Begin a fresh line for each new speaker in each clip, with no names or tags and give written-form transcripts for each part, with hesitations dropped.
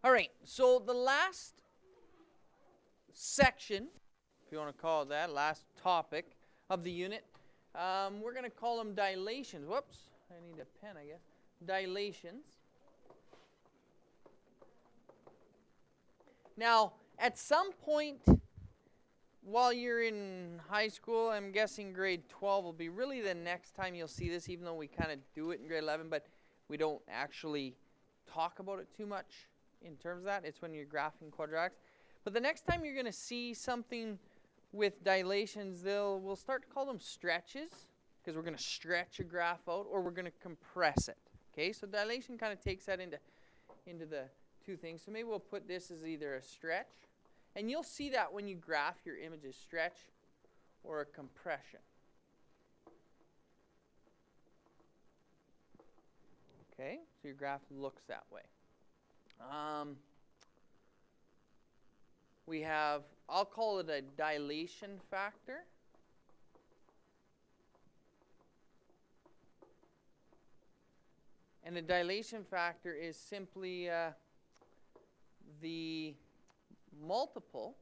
All right, so the last section, if you want to call it that, last topic of the unit, we're going to call them dilations. Whoops, I need a pen, I guess. Dilations. Now, at some point while you're in high school, I'm guessing grade 12 will be really the next time you'll see this, even though we kind of do it in grade 11, but we don't actually talk about it too much in terms of that. It's when you're graphing quadratics. But the next time you're going to see something with dilations, we'll start to call them stretches, because we're going to stretch a graph out, or we're going to compress it. Okay, so dilation kind of takes that into the two things. So maybe we'll put this as either a stretch, and you'll see that when you graph your images, stretch or a compression. Okay, so your graph looks that way. We have, I'll call it a dilation factor. And the dilation factor is simply the multiple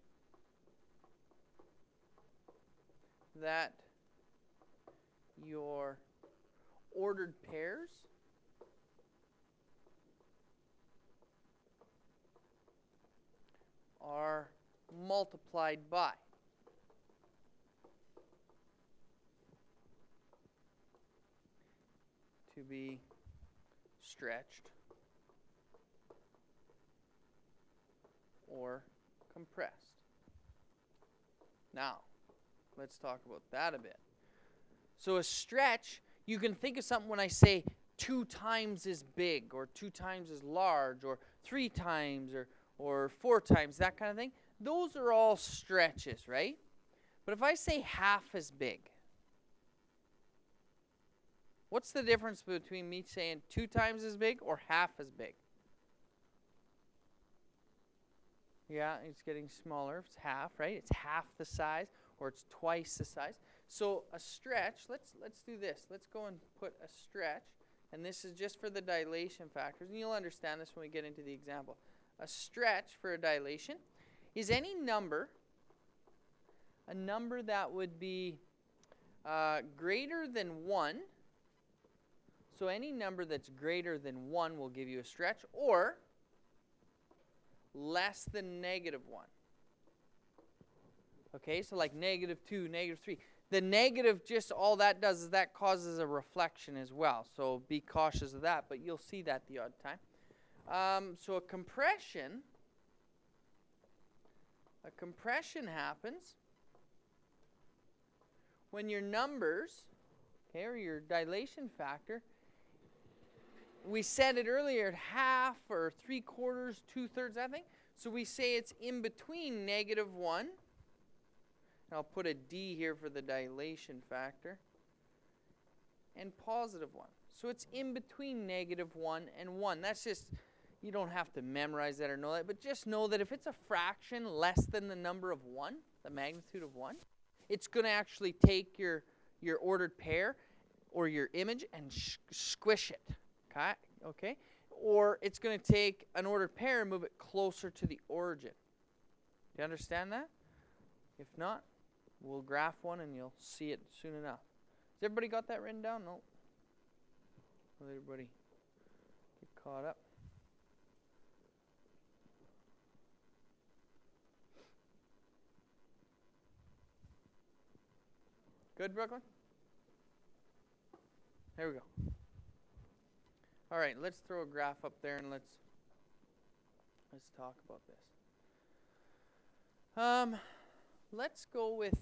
that your ordered pairs are multiplied by. To be stretched or compressed. Now, let's talk about that a bit. So a stretch, you can think of something when I say 2 times as big, or 2 times as large, or 3 times, or 4 times, that kind of thing. Those are all stretches, right? But if I say half as big, what's the difference between me saying 2 times as big or half as big? Yeah, it's getting smaller. It's half, right? It's half the size, or it's twice the size. So a stretch, let's do this. Let's go and put a stretch, and this is just for the dilation factors, and you'll understand this when we get into the example. A stretch for a dilation is any number, a number that would be greater than 1. So any number that's greater than 1 will give you a stretch, or less than -1. Okay, so like -2, -3. The negative, just all that does is that causes a reflection as well. So be cautious of that, but you'll see that the odd time. So a compression happens when your numbers, okay, or your dilation factor, we said it earlier, at half or 3/4, 2/3, I think. So we say it's in between -1. And I'll put a D here for the dilation factor. And +1. So it's in between -1 and 1. That's just, you don't have to memorize that or know that, but just know that if it's a fraction less than the number of 1, the magnitude of 1, it's going to actually take your ordered pair or your image and squish it. Okay? Or it's going to take an ordered pair and move it closer to the origin. You understand that? If not, we'll graph one and you'll see it soon enough. Has everybody got that written down? No. Will everybody get caught up? Good, Brooklyn? There we go. All right, let's throw a graph up there and let's talk about this. Let's go with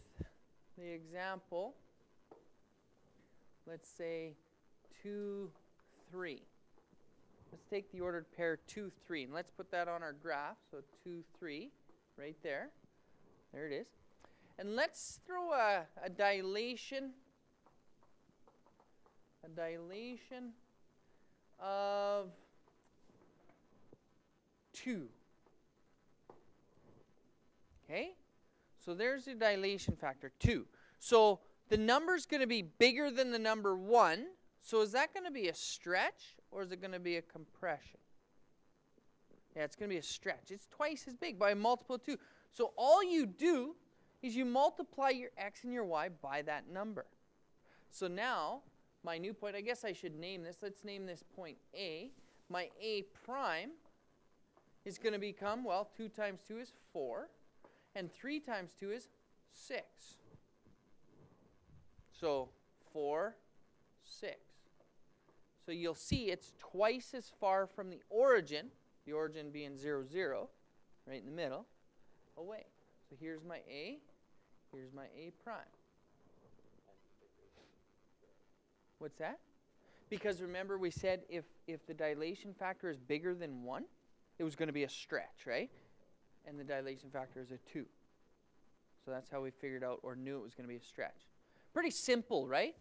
the example. Let's say 2, 3. Let's take the ordered pair 2, 3, and let's put that on our graph. So 2, 3, right there. There it is. And let's throw a dilation of 2. Okay? So there's the dilation factor, 2. So the number's going to be bigger than the number 1. So is that going to be a stretch or is it going to be a compression? Yeah, it's going to be a stretch. It's twice as big by a multiple of 2. So all you do is you multiply your x and your y by that number. So now, my new point, I guess I should name this. Let's name this point A. My A prime is going to become, well, 2 times 2 is 4, and 3 times 2 is 6. So 4, 6. So you'll see it's twice as far from the origin being 0, 0, right in the middle, away. So here's my A, here's my A prime. What's that? Because remember we said if the dilation factor is bigger than 1, it was going to be a stretch, right? And the dilation factor is a 2. So that's how we figured out or knew it was going to be a stretch. Pretty simple, right?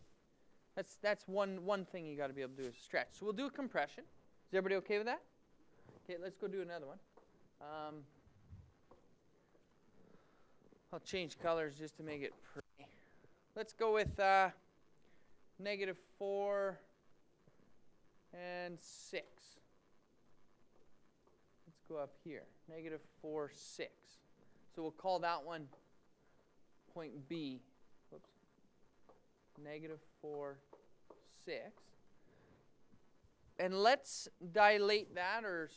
That's one thing you got to be able to do is stretch. So we'll do a compression. Is everybody okay with that? Okay, let's go do another one. I'll change colors just to make it pretty. Let's go with -4 and 6. Let's go up here. -4, 6. So we'll call that one point B. Whoops. -4, 6. And let's dilate that or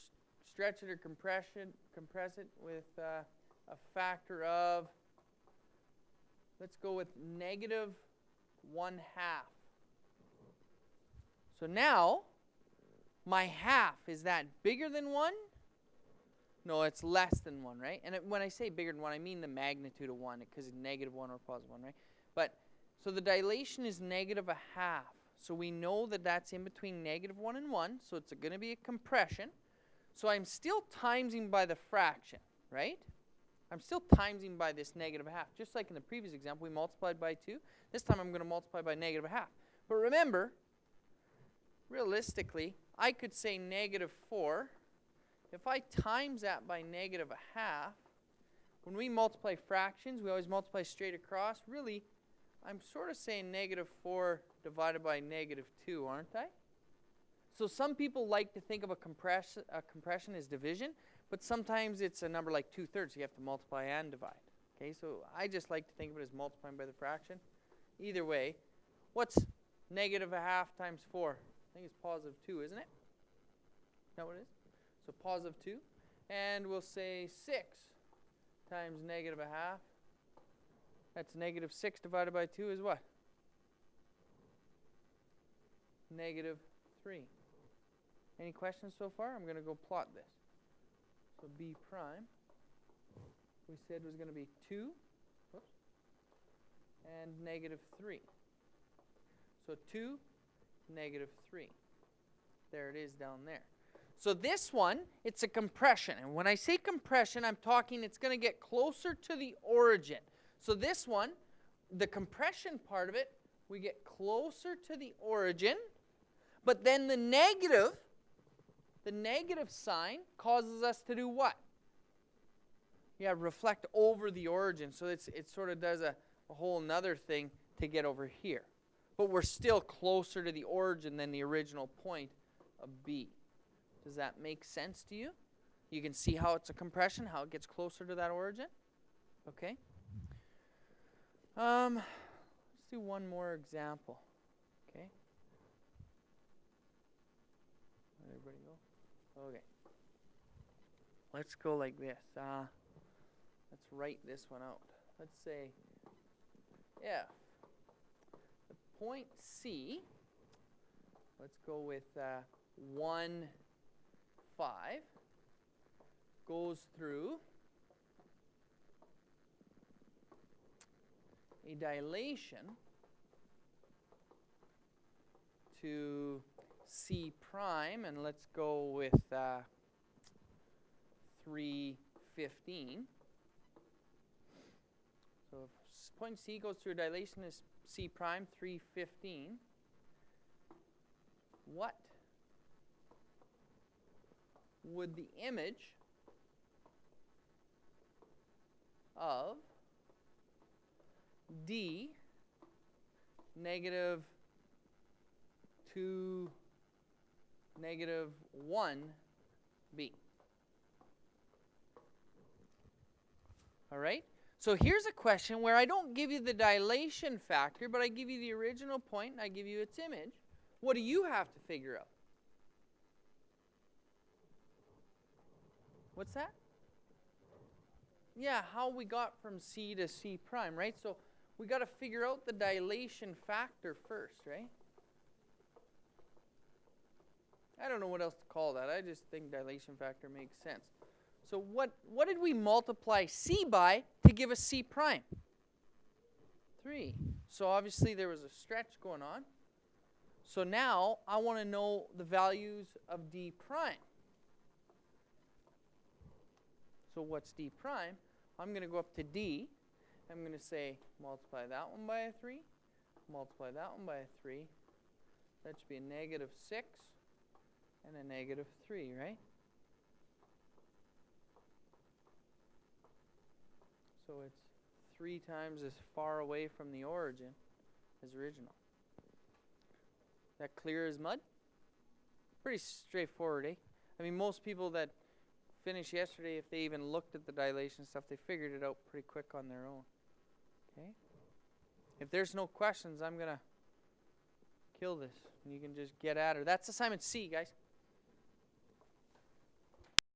stretch it or compress it with a factor of, let's go with -1/2. So now, my half, is that bigger than 1? No, it's less than 1, right? And when I say bigger than 1, I mean the magnitude of 1, because it's -1 or +1, right? But, so the dilation is -1/2. So we know that that's in between -1 and 1, so it's going to be a compression. So I'm still timesing by the fraction, right? I'm still timesing by this -1/2. Just like in the previous example, we multiplied by 2. This time I'm going to multiply by -1/2. But remember, realistically, I could say -4. If I times that by -1/2, when we multiply fractions, we always multiply straight across. Really, I'm sort of saying -4 divided by -2, aren't I? So some people like to think of a compression as division, but sometimes it's a number like 2/3, so you have to multiply and divide. Okay, so I just like to think of it as multiplying by the fraction. Either way, what's -1/2 times 4? I think it's +2, isn't it? Is that what it is? So +2. And we'll say 6 times -1/2. That's -6 divided by 2 is what? -3. Any questions so far? I'm going to go plot this. So B prime, we said was going to be 2, whoops, and -3. So 2, -3. There it is down there. So this one, it's a compression. And when I say compression, I'm talking it's going to get closer to the origin. So this one, the compression part of it, we get closer to the origin, but then the negative sign causes us to do what? Yeah, reflect over the origin. So it sort of does a whole nother thing to get over here. But we're still closer to the origin than the original point of B. Does that make sense to you? You can see how it's a compression, how it gets closer to that origin? Okay. Let's do one more example. Okay. Let everybody go? Okay. Let's go like this. Let's write this one out. Let's say if the point C, let's go with 1, 5, goes through a dilation to C prime, and let's go with 315. So if point C goes through a dilation to C prime, 315, what would the image of D -2, -1 be? All right? So here's a question where I don't give you the dilation factor, but I give you the original point and I give you its image. What do you have to figure out? What's that? Yeah, how we got from C to C prime, right? So we got to figure out the dilation factor first, right? I don't know what else to call that. I just think dilation factor makes sense. So what did we multiply C by to give us C prime? 3. So obviously there was a stretch going on. So now I want to know the values of D prime. So what's D prime? I'm going to go up to D. I'm going to say multiply that one by a 3. Multiply that one by a 3. That should be a negative 6 and a negative 3, right? So it's 3 times as far away from the origin as original. That clear as mud? Pretty straightforward, eh? I mean, most people that finished yesterday, if they even looked at the dilation stuff, they figured it out pretty quick on their own. Okay? If there's no questions, I'm going to kill this. And you can just get at her. That's assignment C, guys.